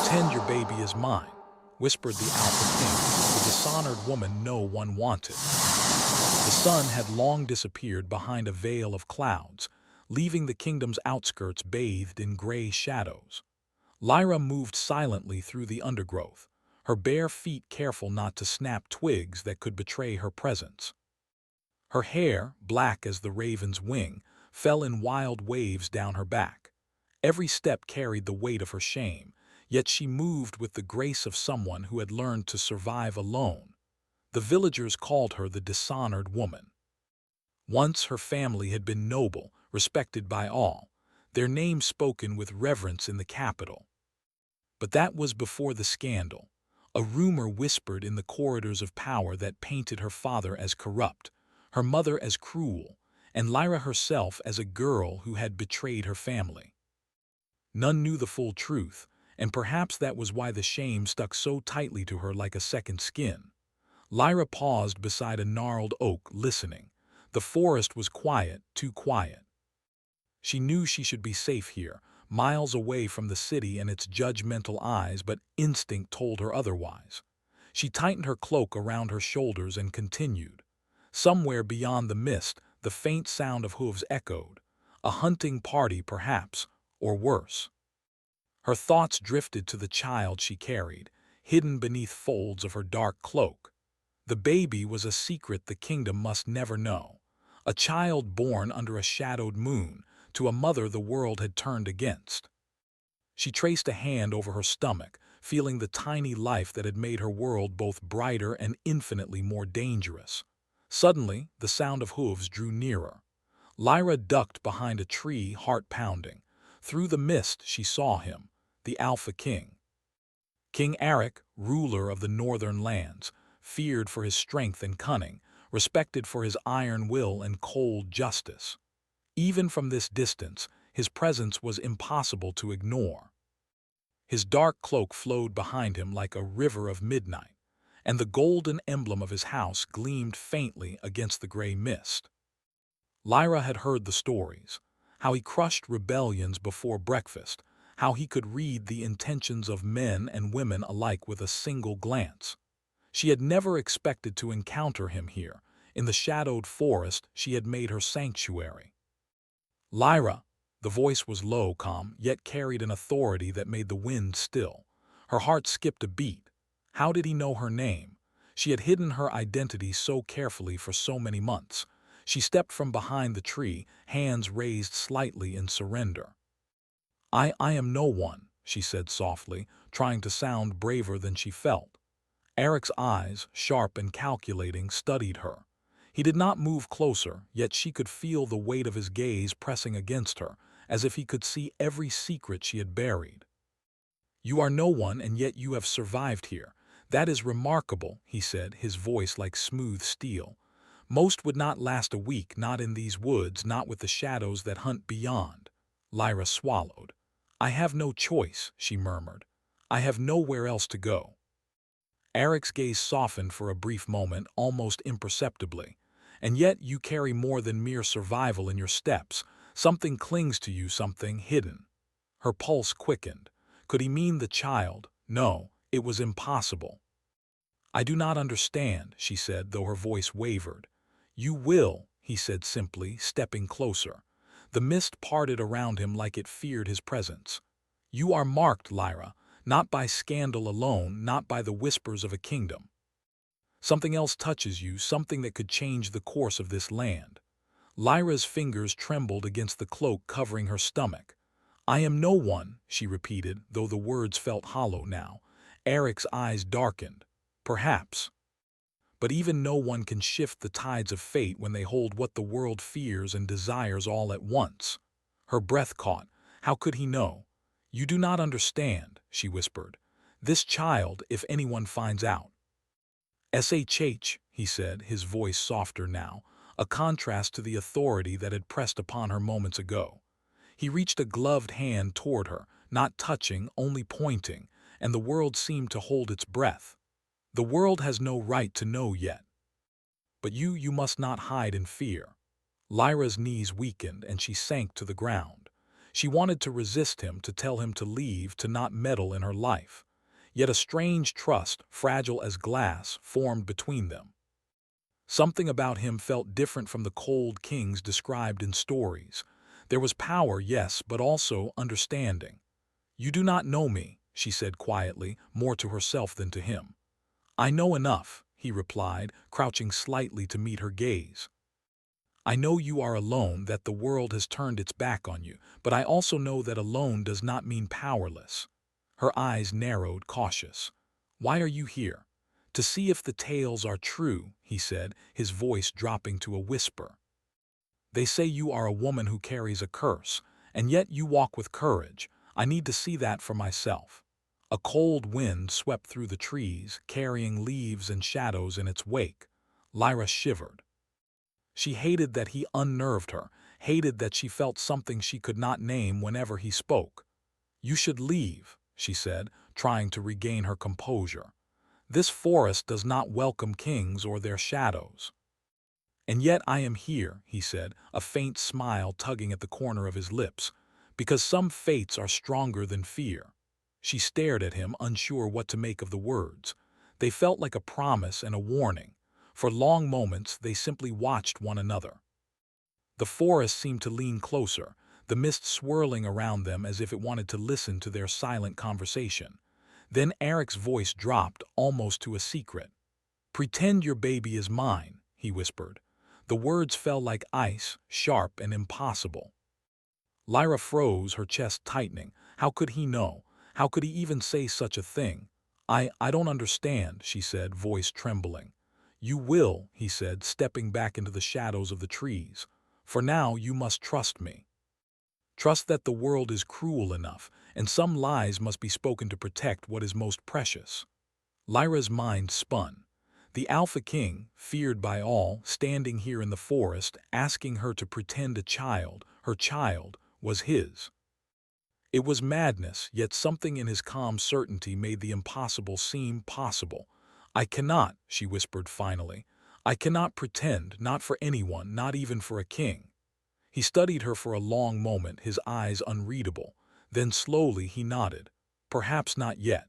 "Pretend your baby is mine," whispered the Alpha King, the dishonored woman no one wanted. The sun had long disappeared behind a veil of clouds, leaving the kingdom's outskirts bathed in gray shadows. Lyra moved silently through the undergrowth, her bare feet careful not to snap twigs that could betray her presence. Her hair, black as the raven's wing, fell in wild waves down her back. Every step carried the weight of her shame, yet she moved with the grace of someone who had learned to survive alone. The villagers called her the dishonored woman. Once her family had been noble, respected by all, their names spoken with reverence in the capital. But that was before the scandal. A rumor whispered in the corridors of power that painted her father as corrupt, her mother as cruel, and Lyra herself as a girl who had betrayed her family. None knew the full truth, and perhaps that was why the shame stuck so tightly to her like a second skin. Lyra paused beside a gnarled oak, listening. The forest was quiet, too quiet. She knew she should be safe here, miles away from the city and its judgmental eyes, but instinct told her otherwise. She tightened her cloak around her shoulders and continued. Somewhere beyond the mist, the faint sound of hooves echoed. A hunting party, perhaps, or worse. Her thoughts drifted to the child she carried, hidden beneath folds of her dark cloak. The baby was a secret the kingdom must never know. A child born under a shadowed moon, to a mother the world had turned against. She traced a hand over her stomach, feeling the tiny life that had made her world both brighter and infinitely more dangerous. Suddenly, the sound of hooves drew nearer. Lyra ducked behind a tree, heart pounding. Through the mist she saw him, the Alpha King. King Eric, ruler of the northern lands, feared for his strength and cunning, respected for his iron will and cold justice. Even from this distance, his presence was impossible to ignore. His dark cloak flowed behind him like a river of midnight, and the golden emblem of his house gleamed faintly against the gray mist. Lyra had heard the stories, how he crushed rebellions before breakfast, how he could read the intentions of men and women alike with a single glance. She had never expected to encounter him here, in the shadowed forest she had made her sanctuary. "Lyra," the voice was low, calm, yet carried an authority that made the wind still. Her heart skipped a beat. How did he know her name? She had hidden her identity so carefully for so many months. She stepped from behind the tree, hands raised slightly in surrender. I am no one," she said softly, trying to sound braver than she felt. Eric's eyes, sharp and calculating, studied her. He did not move closer, yet she could feel the weight of his gaze pressing against her, as if he could see every secret she had buried. "You are no one, and yet you have survived here. That is remarkable," he said, his voice like smooth steel. "Most would not last a week, not in these woods, not with the shadows that hunt beyond." Lyra swallowed. "I have no choice," she murmured. "I have nowhere else to go." Eric's gaze softened for a brief moment, almost imperceptibly. "And yet you carry more than mere survival in your steps. Something clings to you, something hidden." Her pulse quickened. Could he mean the child? No, it was impossible. "I do not understand," she said, though her voice wavered. "You will," he said simply, stepping closer. The mist parted around him like it feared his presence. "You are marked, Lyra, not by scandal alone, not by the whispers of a kingdom. Something else touches you, something that could change the course of this land." Lyra's fingers trembled against the cloak covering her stomach. "I am no one," she repeated, though the words felt hollow now. Eric's eyes darkened. "Perhaps. But even no one can shift the tides of fate when they hold what the world fears and desires all at once." Her breath caught. How could he know? "You do not understand," she whispered. "This child, if anyone finds out." "Shh," he said, his voice softer now, a contrast to the authority that had pressed upon her moments ago. He reached a gloved hand toward her, not touching, only pointing, and the world seemed to hold its breath. "The world has no right to know yet. But you must not hide in fear." Lyra's knees weakened, and she sank to the ground. She wanted to resist him, to tell him to leave, to not meddle in her life. Yet a strange trust, fragile as glass, formed between them. Something about him felt different from the cold kings described in stories. There was power, yes, but also understanding. "You do not know me," she said quietly, more to herself than to him. "I know enough," he replied, crouching slightly to meet her gaze. "I know you are alone, that the world has turned its back on you, but I also know that alone does not mean powerless." Her eyes narrowed, cautious. "Why are you here?" "To see if the tales are true," he said, his voice dropping to a whisper. "They say you are a woman who carries a curse, and yet you walk with courage. I need to see that for myself." A cold wind swept through the trees, carrying leaves and shadows in its wake. Lyra shivered. She hated that he unnerved her, hated that she felt something she could not name whenever he spoke. "You should leave," she said, trying to regain her composure. "This forest does not welcome kings or their shadows." "And yet I am here," he said, a faint smile tugging at the corner of his lips, "because some fates are stronger than fear." She stared at him, unsure what to make of the words. They felt like a promise and a warning. For long moments they simply watched one another. The forest seemed to lean closer, the mist swirling around them as if it wanted to listen to their silent conversation. Then Eric's voice dropped, almost to a secret. "Pretend your baby is mine," he whispered. The words fell like ice, sharp and impossible. Lyra froze, her chest tightening. How could he know? How could he even say such a thing? I don't understand," she said, voice trembling. "You will," he said, stepping back into the shadows of the trees. "For now you must trust me. Trust that the world is cruel enough, and some lies must be spoken to protect what is most precious." Lyra's mind spun. The Alpha King, feared by all, standing here in the forest, asking her to pretend a child, her child, was his. It was madness, yet something in his calm certainty made the impossible seem possible. "I cannot," she whispered finally. "I cannot pretend, not for anyone, not even for a king." He studied her for a long moment, his eyes unreadable. Then slowly he nodded. "Perhaps not yet.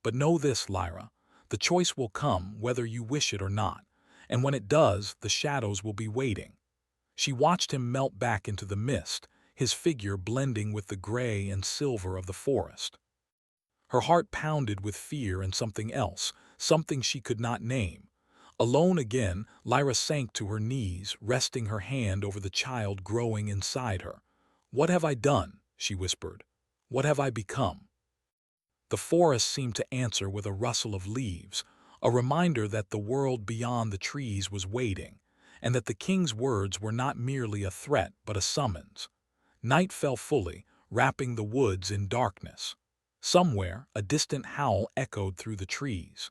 But know this, Lyra. The choice will come, whether you wish it or not. And when it does, the shadows will be waiting." She watched him melt back into the mist, his figure blending with the gray and silver of the forest. Her heart pounded with fear and something else, something she could not name. Alone again, Lyra sank to her knees, resting her hand over the child growing inside her. "What have I done?" she whispered. "What have I become?" The forest seemed to answer with a rustle of leaves, a reminder that the world beyond the trees was waiting, and that the king's words were not merely a threat but a summons. Night fell fully, wrapping the woods in darkness. Somewhere, a distant howl echoed through the trees.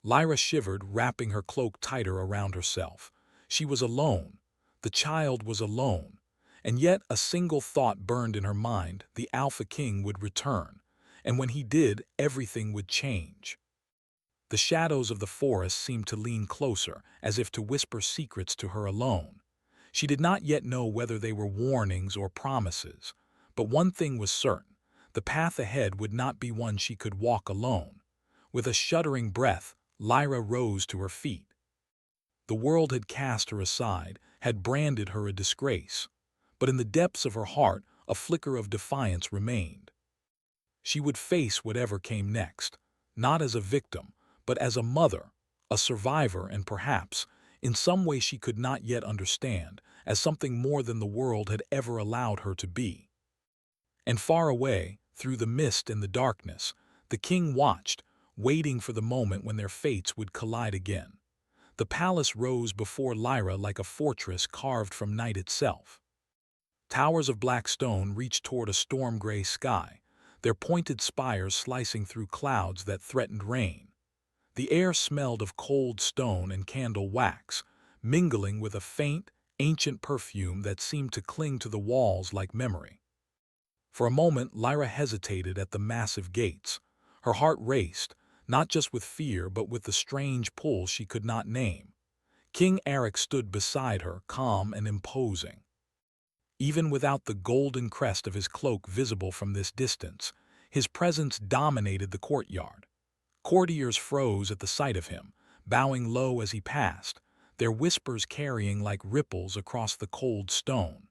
Lyra shivered, wrapping her cloak tighter around herself. She was alone. The child was alone. And yet a single thought burned in her mind: the Alpha King would return. And when he did, everything would change. The shadows of the forest seemed to lean closer, as if to whisper secrets to her alone. She did not yet know whether they were warnings or promises. But one thing was certain: the path ahead would not be one she could walk alone. With a shuddering breath, Lyra rose to her feet. The world had cast her aside, had branded her a disgrace. But in the depths of her heart, a flicker of defiance remained. She would face whatever came next, not as a victim, but as a mother, a survivor, and perhaps, in some way she could not yet understand, as something more than the world had ever allowed her to be. And far away, through the mist and the darkness, the king watched, waiting for the moment when their fates would collide again. The palace rose before Lyra like a fortress carved from night itself. Towers of black stone reached toward a storm-gray sky, their pointed spires slicing through clouds that threatened rain. The air smelled of cold stone and candle wax, mingling with a faint, ancient perfume that seemed to cling to the walls like memory. For a moment, Lyra hesitated at the massive gates. Her heart raced, not just with fear but with the strange pull she could not name. King Eric stood beside her, calm and imposing. Even without the golden crest of his cloak visible from this distance, his presence dominated the courtyard. Courtiers froze at the sight of him, bowing low as he passed, their whispers carrying like ripples across the cold stone.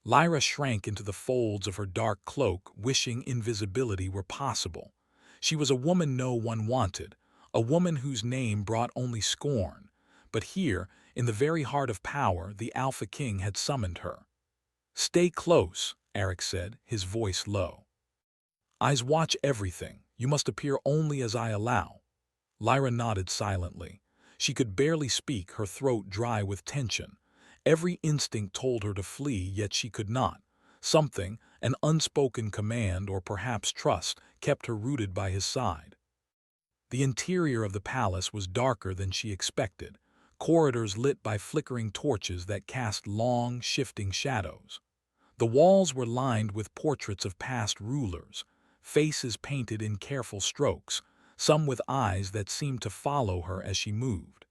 Lyra shrank into the folds of her dark cloak, wishing invisibility were possible. She was a woman no one wanted, a woman whose name brought only scorn. But here, in the very heart of power, the Alpha King had summoned her. "Stay close," Eric said, his voice low. "Eyes watch everything. You must appear only as I allow." Lyra nodded silently. She could barely speak, her throat dry with tension. Every instinct told her to flee, yet she could not. Something, an unspoken command or perhaps trust, kept her rooted by his side. The interior of the palace was darker than she expected, corridors lit by flickering torches that cast long, shifting shadows. The walls were lined with portraits of past rulers, faces painted in careful strokes, some with eyes that seemed to follow her as she moved.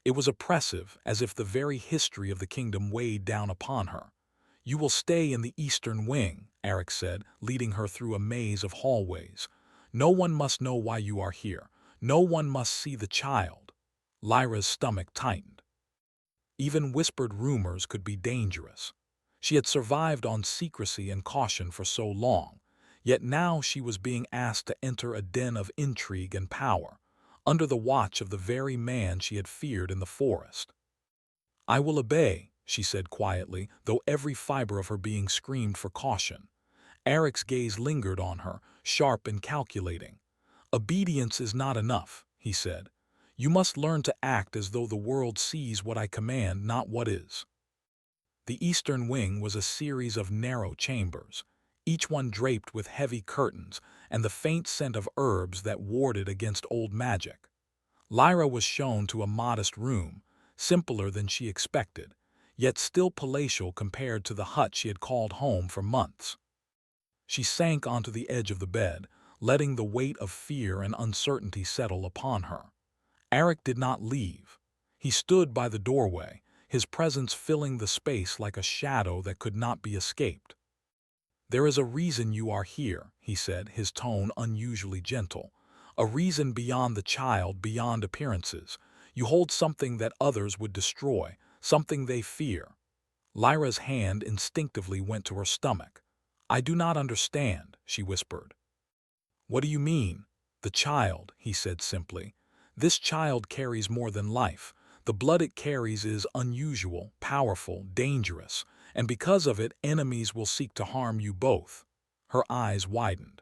It was oppressive, as if the very history of the kingdom weighed down upon her. "You will stay in the eastern wing," Eric said, leading her through a maze of hallways. "No one must know why you are here. No one must see the child." Lyra's stomach tightened. Even whispered rumors could be dangerous. She had survived on secrecy and caution for so long, yet now she was being asked to enter a den of intrigue and power, under the watch of the very man she had feared in the forest. "I will obey," she said quietly, though every fiber of her being screamed for caution. Eric's gaze lingered on her, sharp and calculating. "Obedience is not enough," he said. "You must learn to act as though the world sees what I command, not what is." The eastern wing was a series of narrow chambers, each one draped with heavy curtains and the faint scent of herbs that warded against old magic. Lyra was shown to a modest room, simpler than she expected, yet still palatial compared to the hut she had called home for months. She sank onto the edge of the bed, letting the weight of fear and uncertainty settle upon her. Eric did not leave. He stood by the doorway, his presence filling the space like a shadow that could not be escaped. "There is a reason you are here," he said, his tone unusually gentle. "A reason beyond the child, beyond appearances. You hold something that others would destroy, something they fear." Lyra's hand instinctively went to her stomach. "I do not understand," she whispered. "What do you mean?" "The child," he said simply. "This child carries more than life. The blood it carries is unusual, powerful, dangerous, and because of it, enemies will seek to harm you both." Her eyes widened.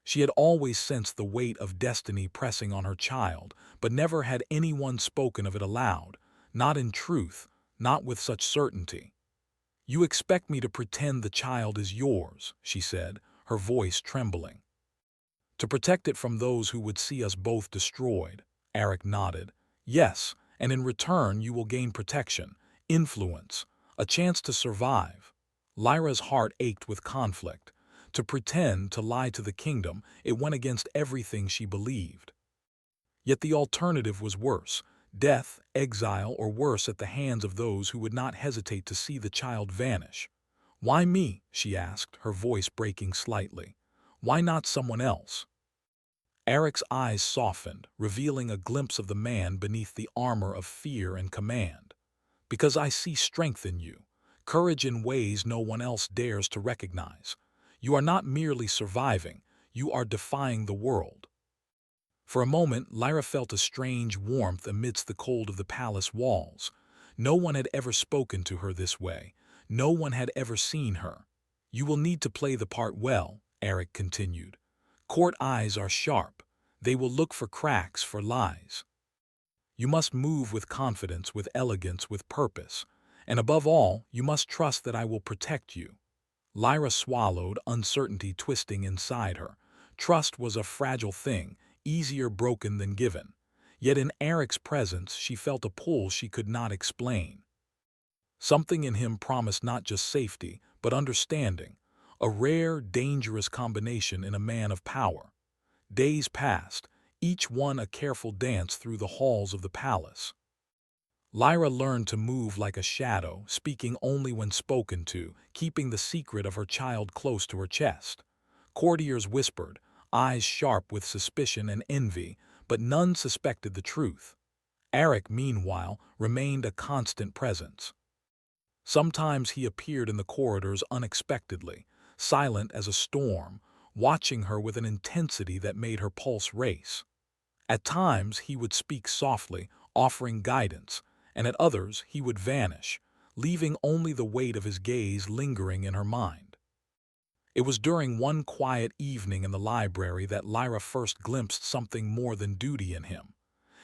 She had always sensed the weight of destiny pressing on her child, but never had anyone spoken of it aloud, not in truth, not with such certainty. "You expect me to pretend the child is yours," she said, her voice trembling. "To protect it from those who would see us both destroyed." Eric nodded. "Yes, and in return you will gain protection, influence, a chance to survive." Lyra's heart ached with conflict. To pretend, to lie to the kingdom, it went against everything she believed. Yet the alternative was worse: death, exile, or worse at the hands of those who would not hesitate to see the child vanish. "Why me?" she asked, her voice breaking slightly. "Why not someone else?" Eric's eyes softened, revealing a glimpse of the man beneath the armor of fear and command. "Because I see strength in you, courage in ways no one else dares to recognize. You are not merely surviving, you are defying the world." For a moment, Lyra felt a strange warmth amidst the cold of the palace walls. No one had ever spoken to her this way. No one had ever seen her. "You will need to play the part well," Eric continued. "Court eyes are sharp. They will look for cracks, for lies. You must move with confidence, with elegance, with purpose. And above all, you must trust that I will protect you." Lyra swallowed, uncertainty twisting inside her. Trust was a fragile thing, easier broken than given. Yet in Eric's presence she felt a pull she could not explain. Something in him promised not just safety, but understanding, a rare, dangerous combination in a man of power. Days passed, each one a careful dance through the halls of the palace. Lyra learned to move like a shadow, speaking only when spoken to, keeping the secret of her child close to her chest. Courtiers whispered, eyes sharp with suspicion and envy, but none suspected the truth. Eric, meanwhile, remained a constant presence. Sometimes he appeared in the corridors unexpectedly, silent as a storm, watching her with an intensity that made her pulse race. At times he would speak softly, offering guidance, and at others he would vanish, leaving only the weight of his gaze lingering in her mind. It was during one quiet evening in the library that Lyra first glimpsed something more than duty in him.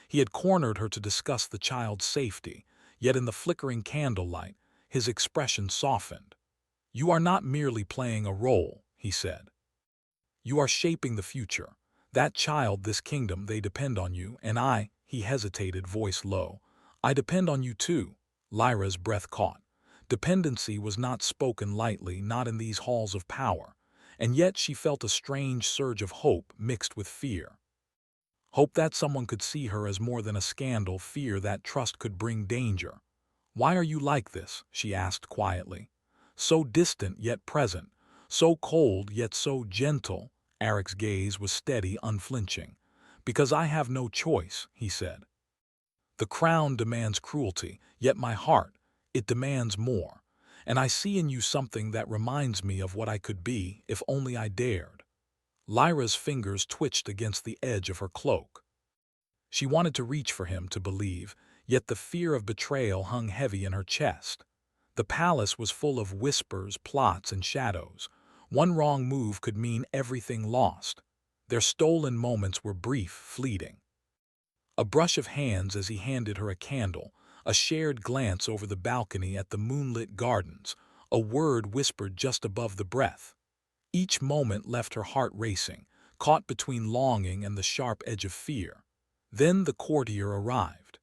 He had cornered her to discuss the child's safety, yet in the flickering candlelight, his expression softened. "You are not merely playing a role," he said. "You are shaping the future. That child, this kingdom, they depend on you, and he hesitated, voice low. I depend on you too." Lyra's breath caught. Dependency was not spoken lightly, not in these halls of power, and yet she felt a strange surge of hope mixed with fear. Hope that someone could see her as more than a scandal, fear that trust could bring danger. "Why are you like this?" she asked quietly. "So distant yet present, so cold yet so gentle." Eric's gaze was steady, unflinching. "Because I have no choice," he said. "The crown demands cruelty, yet my heart, it demands more. And I see in you something that reminds me of what I could be if only I dared." Lyra's fingers twitched against the edge of her cloak. She wanted to reach for him, to believe, yet the fear of betrayal hung heavy in her chest. The palace was full of whispers, plots, and shadows. One wrong move could mean everything lost. Their stolen moments were brief, fleeting. A brush of hands as he handed her a candle, a shared glance over the balcony at the moonlit gardens, a word whispered just above the breath. Each moment left her heart racing, caught between longing and the sharp edge of fear. Then the courtier arrived.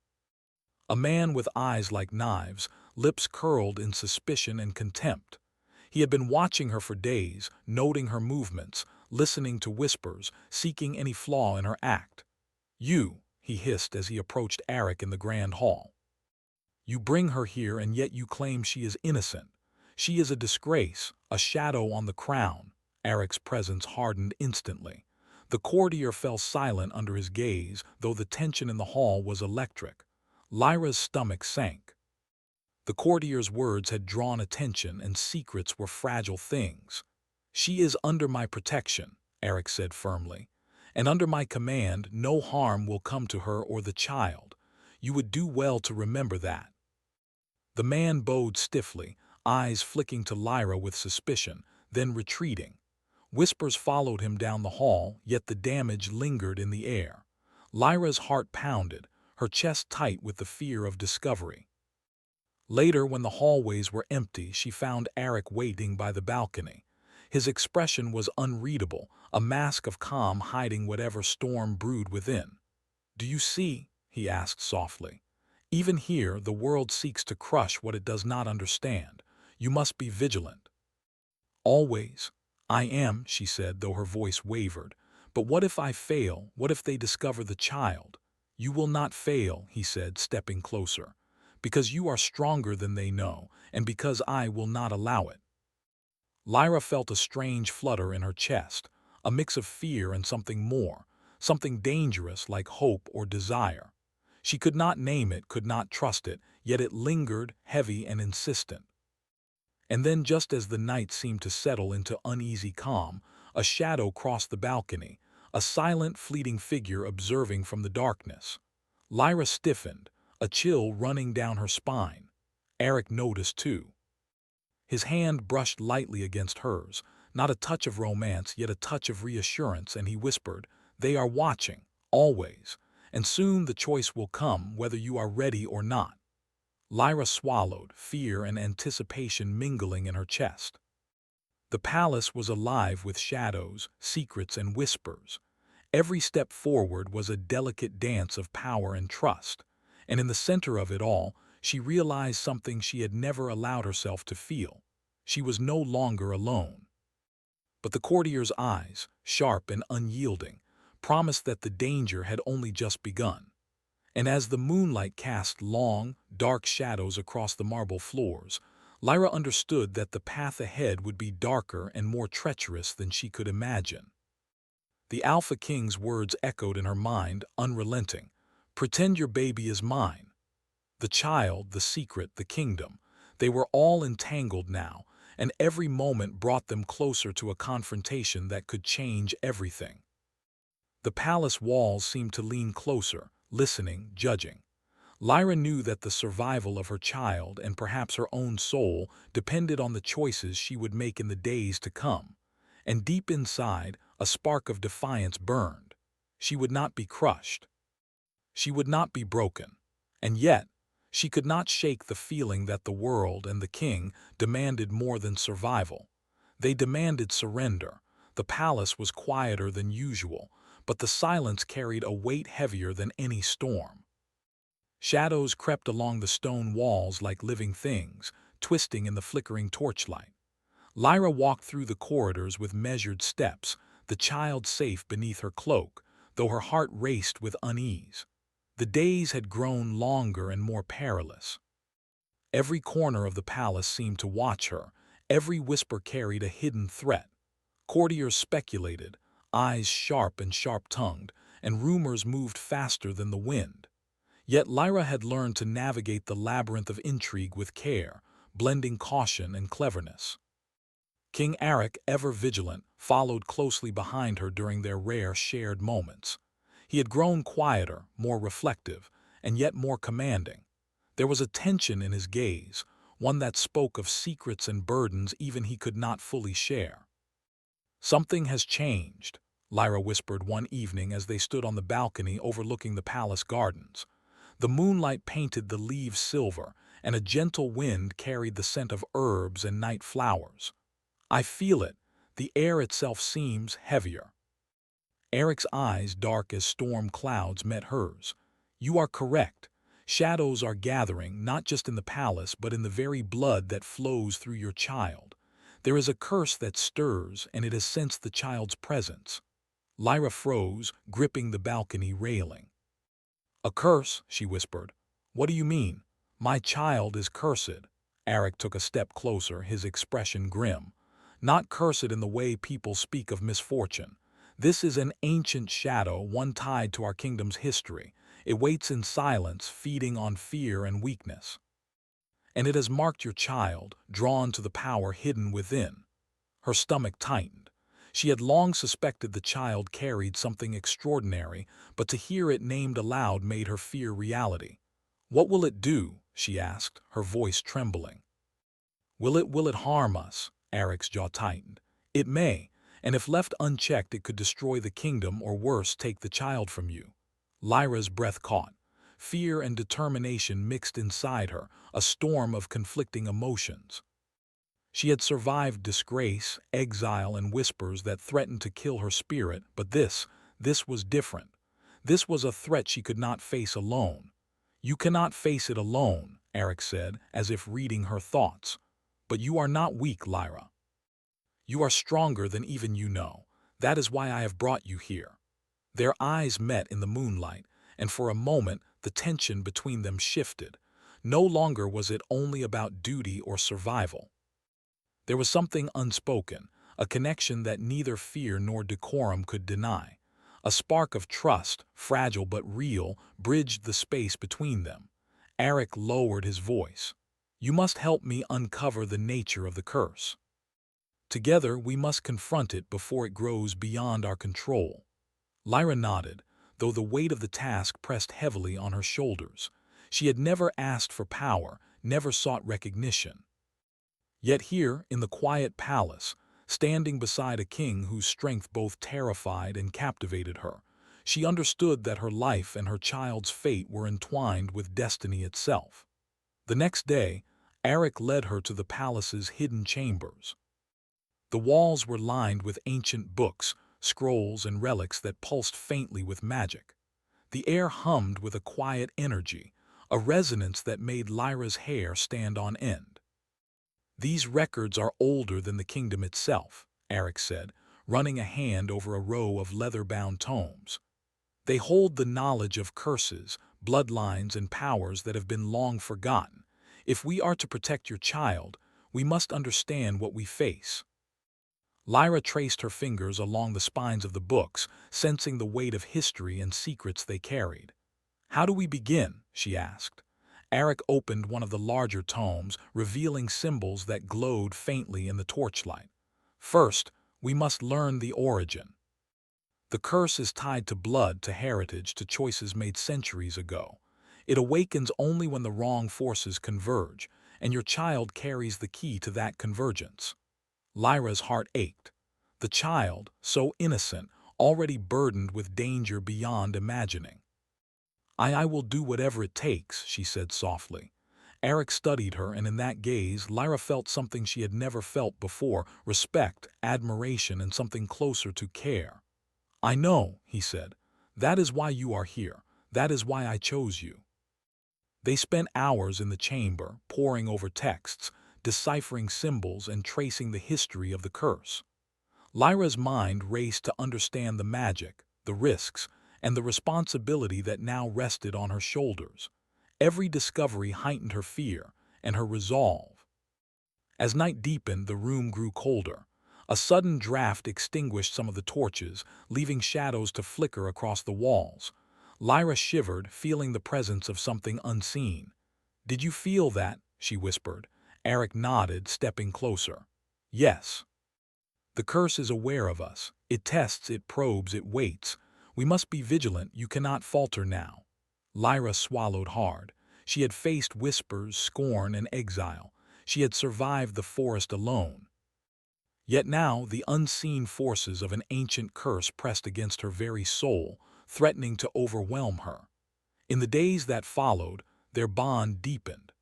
A man with eyes like knives, lips curled in suspicion and contempt. He had been watching her for days, noting her movements, listening to whispers, seeking any flaw in her act. "You," he hissed as he approached Eric in the grand hall. "You bring her here and yet you claim she is innocent. She is a disgrace, a shadow on the crown." Eric's presence hardened instantly. The courtier fell silent under his gaze, though the tension in the hall was electric. Lyra's stomach sank. The courtier's words had drawn attention, and secrets were fragile things. "She is under my protection," Eric said firmly, "and under my command no harm will come to her or the child. You would do well to remember that." The man bowed stiffly, eyes flicking to Lyra with suspicion, then retreating. Whispers followed him down the hall, yet the damage lingered in the air. Lyra's heart pounded, her chest tight with the fear of discovery. Later, when the hallways were empty, she found Eric waiting by the balcony. His expression was unreadable, a mask of calm hiding whatever storm brewed within. "Do you see?" he asked softly. "Even here, the world seeks to crush what it does not understand. You must be vigilant." "Always. I am," she said, though her voice wavered. "But what if I fail? What if they discover the child?" "You will not fail," he said, stepping closer. "Because you are stronger than they know, and because I will not allow it." Lyra felt a strange flutter in her chest, a mix of fear and something more, something dangerous like hope or desire. She could not name it, could not trust it, yet it lingered, heavy and insistent. And then, just as the night seemed to settle into uneasy calm, a shadow crossed the balcony, a silent, fleeting figure observing from the darkness. Lyra stiffened, a chill running down her spine. Eric noticed too. His hand brushed lightly against hers, not a touch of romance, yet a touch of reassurance, and he whispered, "They are watching, always, and soon the choice will come, whether you are ready or not." Lyra swallowed, fear and anticipation mingling in her chest. The palace was alive with shadows, secrets, and whispers. Every step forward was a delicate dance of power and trust, and in the center of it all, she realized something she had never allowed herself to feel. She was no longer alone. But the courtier's eyes, sharp and unyielding, promised that the danger had only just begun. And as the moonlight cast long, dark shadows across the marble floors, Lyra understood that the path ahead would be darker and more treacherous than she could imagine. The Alpha King's words echoed in her mind, unrelenting. "Pretend your baby is mine." The child, the secret, the kingdom, they were all entangled now, and every moment brought them closer to a confrontation that could change everything. The palace walls seemed to lean closer, listening, judging. Lyra knew that the survival of her child and perhaps her own soul depended on the choices she would make in the days to come. And deep inside, a spark of defiance burned. She would not be crushed. She would not be broken. And yet, she could not shake the feeling that the world and the king demanded more than survival. They demanded surrender. The palace was quieter than usual, but the silence carried a weight heavier than any storm. Shadows crept along the stone walls like living things, twisting in the flickering torchlight. Lyra walked through the corridors with measured steps, the child safe beneath her cloak, though her heart raced with unease. The days had grown longer and more perilous. Every corner of the palace seemed to watch her, every whisper carried a hidden threat. Courtiers speculated, eyes sharp and sharp-tongued, and rumors moved faster than the wind. Yet Lyra had learned to navigate the labyrinth of intrigue with care, blending caution and cleverness. King Eric, ever vigilant, followed closely behind her during their rare shared moments. He had grown quieter, more reflective, and yet more commanding. There was a tension in his gaze, one that spoke of secrets and burdens even he could not fully share. "Something has changed," Lyra whispered one evening as they stood on the balcony overlooking the palace gardens. The moonlight painted the leaves silver, and a gentle wind carried the scent of herbs and night flowers. "I feel it. The air itself seems heavier." Eric's eyes, dark as storm clouds, met hers. "You are correct. Shadows are gathering, not just in the palace, but in the very blood that flows through your child. There is a curse that stirs, and it has sensed the child's presence." Lyra froze, gripping the balcony railing. "A curse?" she whispered. "What do you mean?" "My child is cursed." Eric took a step closer, his expression grim. "Not cursed in the way people speak of misfortune. This is an ancient shadow, one tied to our kingdom's history. It waits in silence, feeding on fear and weakness. And it has marked your child, drawn to the power hidden within." Her stomach tightened. She had long suspected the child carried something extraordinary, but to hear it named aloud made her fear reality. "What will it do?" she asked, her voice trembling. Will it harm us?" Eric's jaw tightened. "It may, and if left unchecked it could destroy the kingdom or worse, take the child from you." Lyra's breath caught. Fear and determination mixed inside her, a storm of conflicting emotions. She had survived disgrace, exile, and whispers that threatened to kill her spirit, but this was different. This was a threat she could not face alone. "You cannot face it alone," Eric said, as if reading her thoughts. "But you are not weak, Lyra. You are stronger than even you know. That is why I have brought you here." Their eyes met in the moonlight, and for a moment the tension between them shifted. No longer was it only about duty or survival. There was something unspoken, a connection that neither fear nor decorum could deny. A spark of trust, fragile but real, bridged the space between them. Eric lowered his voice. "You must help me uncover the nature of the curse. Together we must confront it before it grows beyond our control." Lyra nodded, though the weight of the task pressed heavily on her shoulders. She had never asked for power, never sought recognition. Yet here, in the quiet palace, standing beside a king whose strength both terrified and captivated her, she understood that her life and her child's fate were entwined with destiny itself. The next day, Eric led her to the palace's hidden chambers. The walls were lined with ancient books, scrolls, and relics that pulsed faintly with magic. The air hummed with a quiet energy, a resonance that made Lyra's hair stand on end. "These records are older than the kingdom itself," Eric said, running a hand over a row of leather-bound tomes. "They hold the knowledge of curses, bloodlines, and powers that have been long forgotten. If we are to protect your child, we must understand what we face. Lyra traced her fingers along the spines of the books, sensing the weight of history and secrets they carried. "How do we begin?" she asked. Eric opened one of the larger tomes, revealing symbols that glowed faintly in the torchlight. "First, we must learn the origin. The curse is tied to blood, to heritage, to choices made centuries ago. It awakens only when the wrong forces converge, and your child carries the key to that convergence." Lyra's heart ached. The child, so innocent, already burdened with danger beyond imagining. I will do whatever it takes," she said softly. Eric studied her, and in that gaze, Lyra felt something she had never felt before: respect, admiration, and something closer to care. "I know," he said. "That is why you are here. That is why I chose you." They spent hours in the chamber, poring over texts, deciphering symbols, and tracing the history of the curse. Lyra's mind raced to understand the magic, the risks, and the responsibility that now rested on her shoulders. Every discovery heightened her fear and her resolve. As night deepened, the room grew colder. A sudden draft extinguished some of the torches, leaving shadows to flicker across the walls. Lyra shivered, feeling the presence of something unseen. "Did you feel that?" she whispered. Eric nodded, stepping closer. "Yes. The curse is aware of us. It tests, it probes, it waits. We must be vigilant. You cannot falter now." Lyra swallowed hard. She had faced whispers, scorn, and exile. She had survived the forest alone. Yet now the unseen forces of an ancient curse pressed against her very soul, threatening to overwhelm her. In the days that followed, their bond deepened.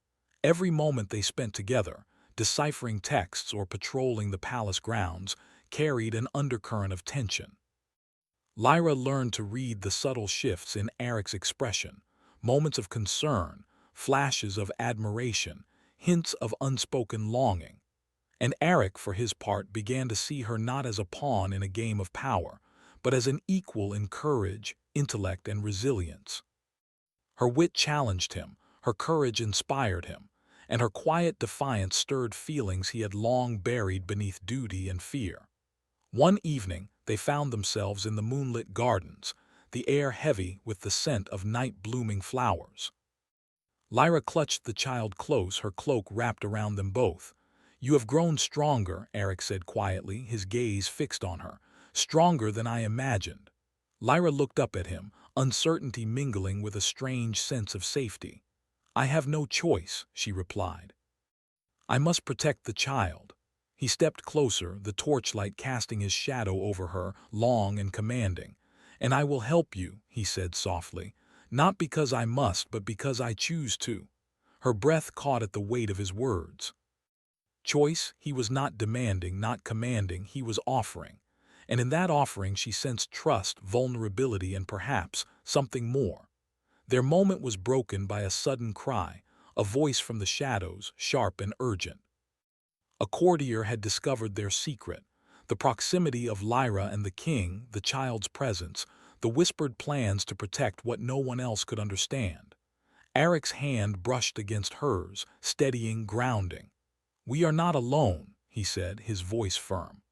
Every moment they spent together, deciphering texts or patrolling the palace grounds, carried an undercurrent of tension. Lyra learned to read the subtle shifts in Eric's expression: moments of concern, flashes of admiration, hints of unspoken longing. And Eric, for his part, began to see her not as a pawn in a game of power, but as an equal in courage, intellect, and resilience. Her wit challenged him, her courage inspired him, and her quiet defiance stirred feelings he had long buried beneath duty and fear. One evening, they found themselves in the moonlit gardens, the air heavy with the scent of night-blooming flowers. Lyra clutched the child close, her cloak wrapped around them both. "You have grown stronger," Eric said quietly, his gaze fixed on her. "Stronger than I imagined." Lyra looked up at him, uncertainty mingling with a strange sense of safety. "I have no choice," she replied. "I must protect the child." He stepped closer, the torchlight casting his shadow over her, long and commanding. "And I will help you," he said softly, "not because I must, but because I choose to." Her breath caught at the weight of his words. Choice, he was not demanding, not commanding, he was offering. And in that offering she sensed trust, vulnerability, and perhaps something more. Their moment was broken by a sudden cry, a voice from the shadows, sharp and urgent. A courtier had discovered their secret: the proximity of Lyra and the king, the child's presence, the whispered plans to protect what no one else could understand. Eric's hand brushed against hers, steadying, grounding. "We are not alone," he said, his voice firm.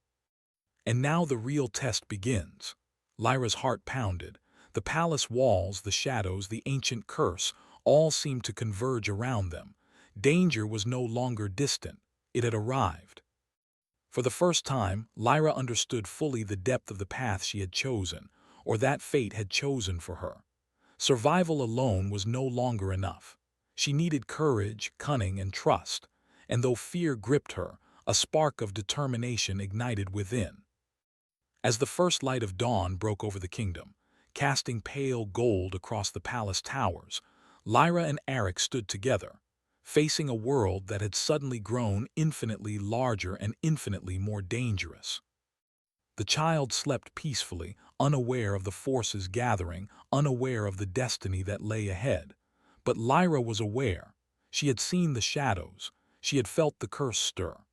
"And now the real test begins." Lyra's heart pounded. The palace walls, the shadows, the ancient curse, all seemed to converge around them. Danger was no longer distant. It had arrived. For the first time, Lyra understood fully the depth of the path she had chosen, or that fate had chosen for her. Survival alone was no longer enough. She needed courage, cunning, and trust, and though fear gripped her, a spark of determination ignited within. As the first light of dawn broke over the kingdom, casting pale gold across the palace towers, Lyra and Eric stood together, facing a world that had suddenly grown infinitely larger and infinitely more dangerous. The child slept peacefully, unaware of the forces gathering, unaware of the destiny that lay ahead. But Lyra was aware. She had seen the shadows. She had felt the curse stir.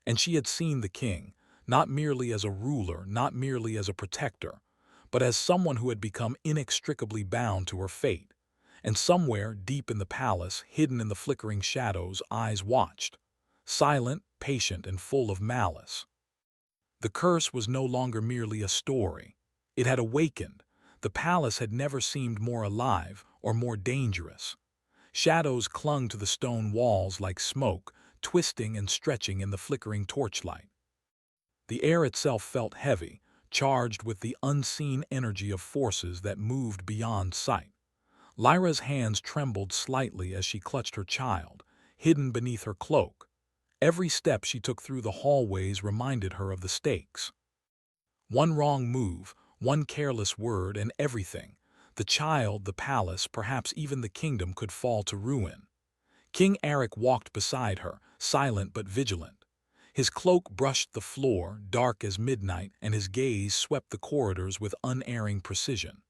And she had seen the king, not merely as a ruler, not merely as a protector, but as someone who had become inextricably bound to her fate. and somewhere deep in the palace, hidden in the flickering shadows, eyes watched, silent, patient, and full of malice. The curse was no longer merely a story. It had awakened. The palace had never seemed more alive or more dangerous. Shadows clung to the stone walls like smoke, twisting and stretching in the flickering torchlight. The air itself felt heavy, charged with the unseen energy of forces that moved beyond sight. Lyra's hands trembled slightly as she clutched her child, hidden beneath her cloak. Every step she took through the hallways reminded her of the stakes. One wrong move, one careless word, and everything, the child, the palace, perhaps even the kingdom, could fall to ruin. King Eric walked beside her, silent but vigilant. His cloak brushed the floor, dark as midnight, and his gaze swept the corridors with unerring precision.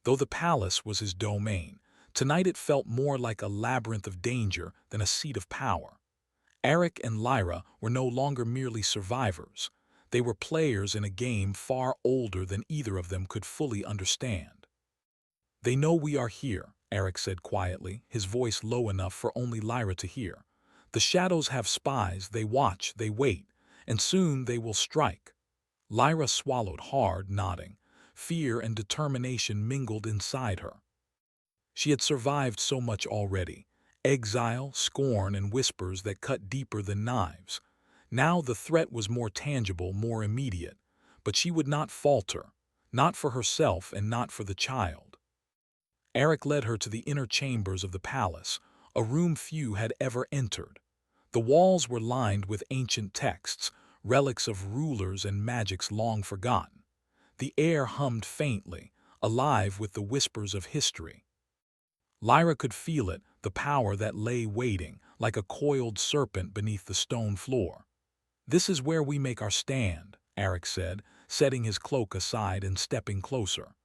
Though the palace was his domain, tonight it felt more like a labyrinth of danger than a seat of power. Eric and Lyra were no longer merely survivors. They were players in a game far older than either of them could fully understand. "They know we are here," Eric said quietly, his voice low enough for only Lyra to hear. "The shadows have spies, they watch, they wait, and soon they will strike." Lyra swallowed hard, nodding. Fear and determination mingled inside her. She had survived so much already: exile, scorn, and whispers that cut deeper than knives. Now the threat was more tangible, more immediate, but she would not falter, not for herself and not for the child. Eric led her to the inner chambers of the palace, a room few had ever entered. The walls were lined with ancient texts, relics of rulers and magics long forgotten. The air hummed faintly, alive with the whispers of history. Lyra could feel it, the power that lay waiting, like a coiled serpent beneath the stone floor. "This is where we make our stand," Eric said, setting his cloak aside and stepping closer.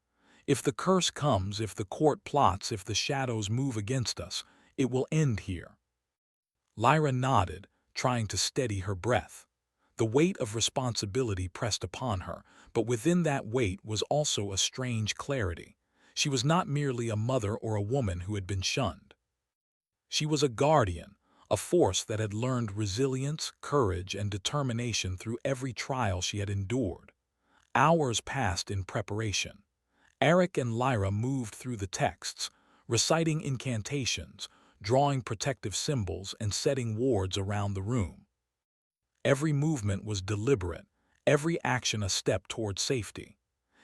"If the curse comes, if the court plots, if the shadows move against us, it will end here." Lyra nodded, trying to steady her breath. The weight of responsibility pressed upon her, but within that weight was also a strange clarity. She was not merely a mother or a woman who had been shunned. She was a guardian, a force that had learned resilience, courage, and determination through every trial she had endured. Hours passed in preparation. Eric and Lyra moved through the texts, reciting incantations, drawing protective symbols, and setting wards around the room. Every movement was deliberate, every action a step toward safety.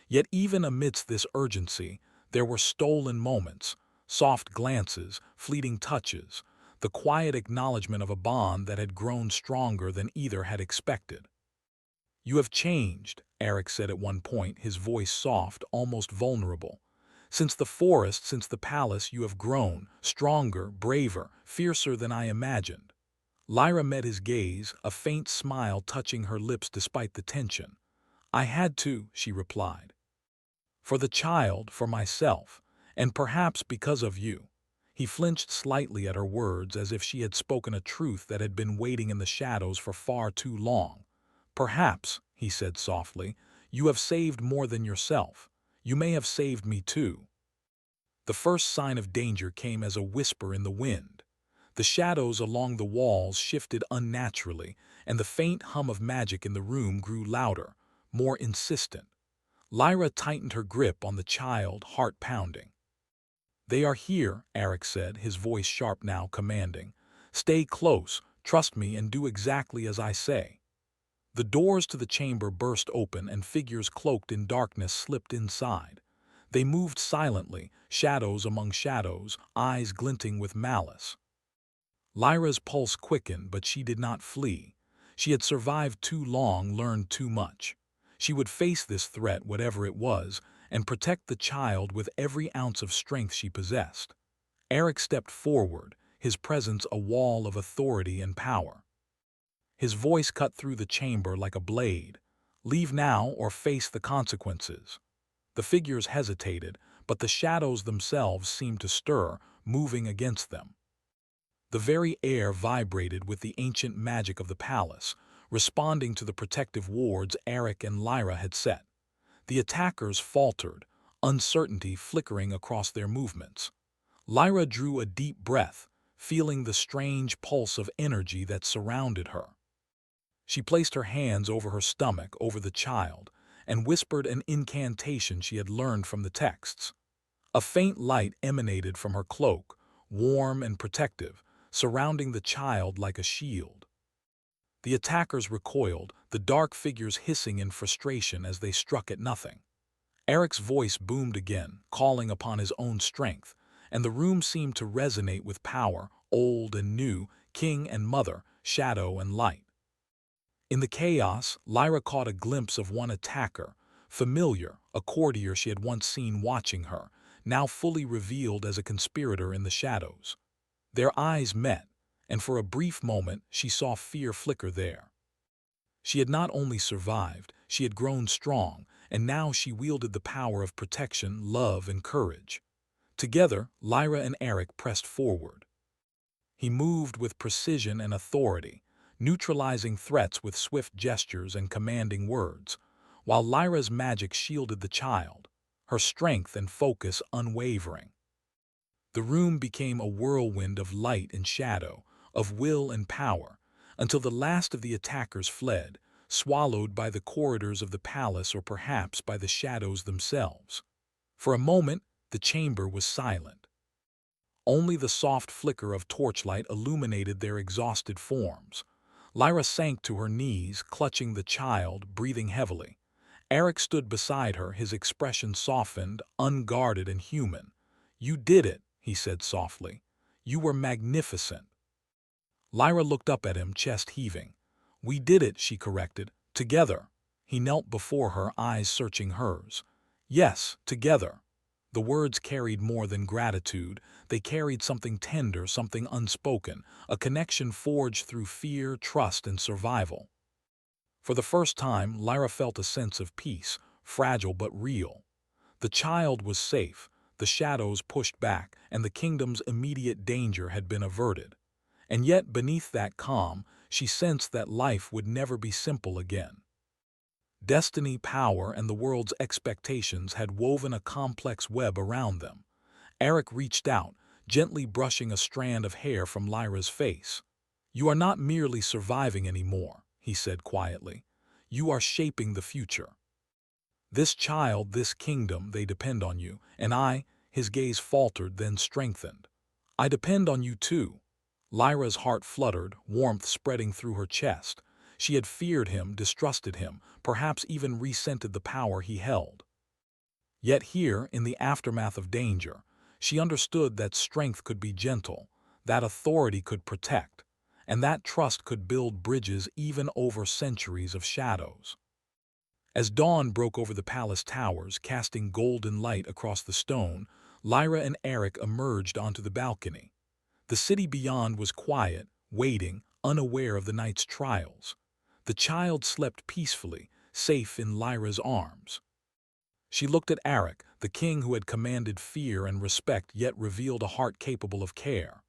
Yet even amidst this urgency, there were stolen moments, soft glances, fleeting touches, the quiet acknowledgement of a bond that had grown stronger than either had expected. "You have changed," Eric said at one point, his voice soft, almost vulnerable. "Since the forest, since the palace, you have grown, stronger, braver, fiercer than I imagined." Lyra met his gaze, a faint smile touching her lips despite the tension. "I had to," she replied. "For the child, for myself, and perhaps because of you." He flinched slightly at her words, as if she had spoken a truth that had been waiting in the shadows for far too long. "Perhaps," he said softly, "you have saved more than yourself. You may have saved me too." The first sign of danger came as a whisper in the wind. The shadows along the walls shifted unnaturally, and the faint hum of magic in the room grew louder, more insistent. Lyra tightened her grip on the child, heart pounding. "They are here," Eric said, his voice sharp now, commanding. "Stay close, trust me, and do exactly as I say." The doors to the chamber burst open and figures cloaked in darkness slipped inside. They moved silently, shadows among shadows, eyes glinting with malice. Lyra's pulse quickened, but she did not flee. She had survived too long, learned too much. She would face this threat, whatever it was, and protect the child with every ounce of strength she possessed. Eric stepped forward, his presence a wall of authority and power. His voice cut through the chamber like a blade. "Leave now or face the consequences." The figures hesitated, but the shadows themselves seemed to stir, moving against them. The very air vibrated with the ancient magic of the palace, responding to the protective wards Eric and Lyra had set. The attackers faltered, uncertainty flickering across their movements. Lyra drew a deep breath, feeling the strange pulse of energy that surrounded her. She placed her hands over her stomach, over the child, and whispered an incantation she had learned from the texts. A faint light emanated from her cloak, warm and protective, surrounding the child like a shield. The attackers recoiled, the dark figures hissing in frustration as they struck at nothing. Eric's voice boomed again, calling upon his own strength, and the room seemed to resonate with power, old and new, king and mother, shadow and light. In the chaos, Lyra caught a glimpse of one attacker, familiar, a courtier she had once seen watching her, now fully revealed as a conspirator in the shadows. Their eyes met, and for a brief moment she saw fear flicker there. She had not only survived, she had grown strong, and now she wielded the power of protection, love, and courage. Together, Lyra and Eric pressed forward. He moved with precision and authority, neutralizing threats with swift gestures and commanding words, while Lyra's magic shielded the child, her strength and focus unwavering. The room became a whirlwind of light and shadow, of will and power, until the last of the attackers fled, swallowed by the corridors of the palace or perhaps by the shadows themselves. For a moment, the chamber was silent. Only the soft flicker of torchlight illuminated their exhausted forms. Lyra sank to her knees, clutching the child, breathing heavily. Eric stood beside her, his expression softened, unguarded and human. "You did it," he said softly. "You were magnificent." Lyra looked up at him, chest heaving. "We did it," she corrected. "Together." He knelt before her, eyes searching hers. "Yes, together." The words carried more than gratitude. They carried something tender, something unspoken, a connection forged through fear, trust, and survival. For the first time, Lyra felt a sense of peace, fragile but real. The child was safe, the shadows pushed back, and the kingdom's immediate danger had been averted. And yet, beneath that calm, she sensed that life would never be simple again. Destiny, power, and the world's expectations had woven a complex web around them. Eric reached out, gently brushing a strand of hair from Lyra's face. "You are not merely surviving anymore," he said quietly. "You are shaping the future. This child, this kingdom, they depend on you, and his gaze faltered, then strengthened. I depend on you too." Lyra's heart fluttered, warmth spreading through her chest. She had feared him, distrusted him, perhaps even resented the power he held. Yet here, in the aftermath of danger, she understood that strength could be gentle, that authority could protect, and that trust could build bridges even over centuries of shadows. As dawn broke over the palace towers, casting golden light across the stone, Lyra and Eric emerged onto the balcony. The city beyond was quiet, waiting, unaware of the night's trials. The child slept peacefully, safe in Lyra's arms. She looked at Eric, the king who had commanded fear and respect yet revealed a heart capable of care.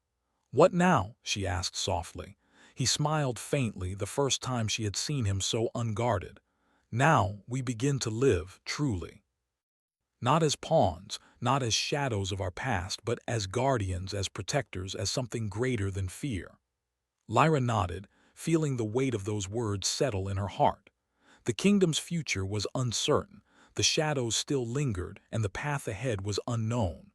"What now?" she asked softly. He smiled faintly, the first time she had seen him so unguarded. "Now we begin to live, truly. Not as pawns, not as shadows of our past, but as guardians, as protectors, as something greater than fear." Lyra nodded, feeling the weight of those words settle in her heart. The kingdom's future was uncertain, the shadows still lingered, and the path ahead was unknown.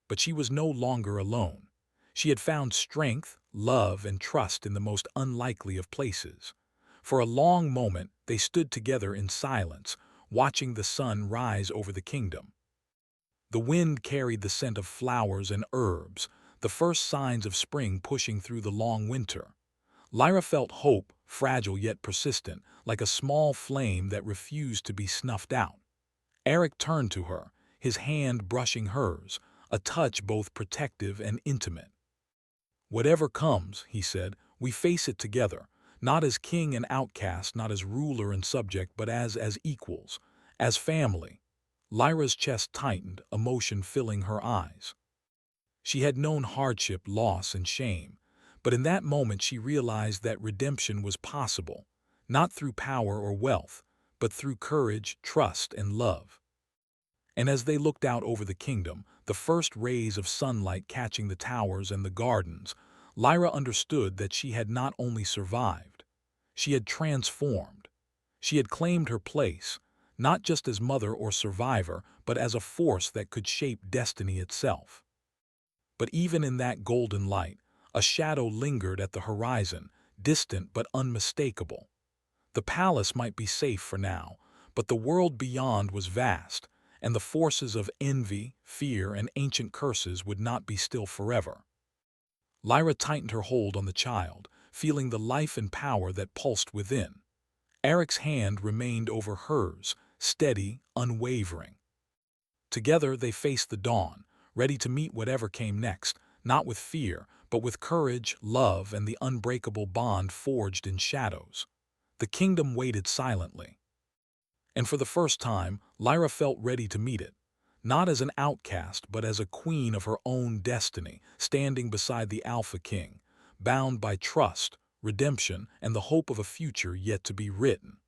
But she was no longer alone. She had found strength, love, and trust in the most unlikely of places. For a long moment, they stood together in silence, watching the sun rise over the kingdom. The wind carried the scent of flowers and herbs, the first signs of spring pushing through the long winter. Lyra felt hope, fragile yet persistent, like a small flame that refused to be snuffed out. Eric turned to her, his hand brushing hers, a touch both protective and intimate. "Whatever comes," he said, "we face it together. Not as king and outcast, not as ruler and subject, but as equals, as family." Lyra's chest tightened, emotion filling her eyes. She had known hardship, loss, and shame, but in that moment she realized that redemption was possible, not through power or wealth, but through courage, trust, and love. And as they looked out over the kingdom, the first rays of sunlight catching the towers and the gardens, Lyra understood that she had not only survived, she had transformed. She had claimed her place, not just as mother or survivor, but as a force that could shape destiny itself. But even in that golden light, a shadow lingered at the horizon, distant but unmistakable. The palace might be safe for now, but the world beyond was vast, and the forces of envy, fear, and ancient curses would not be still forever. Lyra tightened her hold on the child, feeling the life and power that pulsed within. Eric's hand remained over hers, steady, unwavering. Together they faced the dawn, ready to meet whatever came next, not with fear, but with courage, love, and the unbreakable bond forged in shadows. The kingdom waited silently. And for the first time, Lyra felt ready to meet it, not as an outcast, but as a queen of her own destiny, standing beside the Alpha King, bound by trust, redemption, and the hope of a future yet to be written.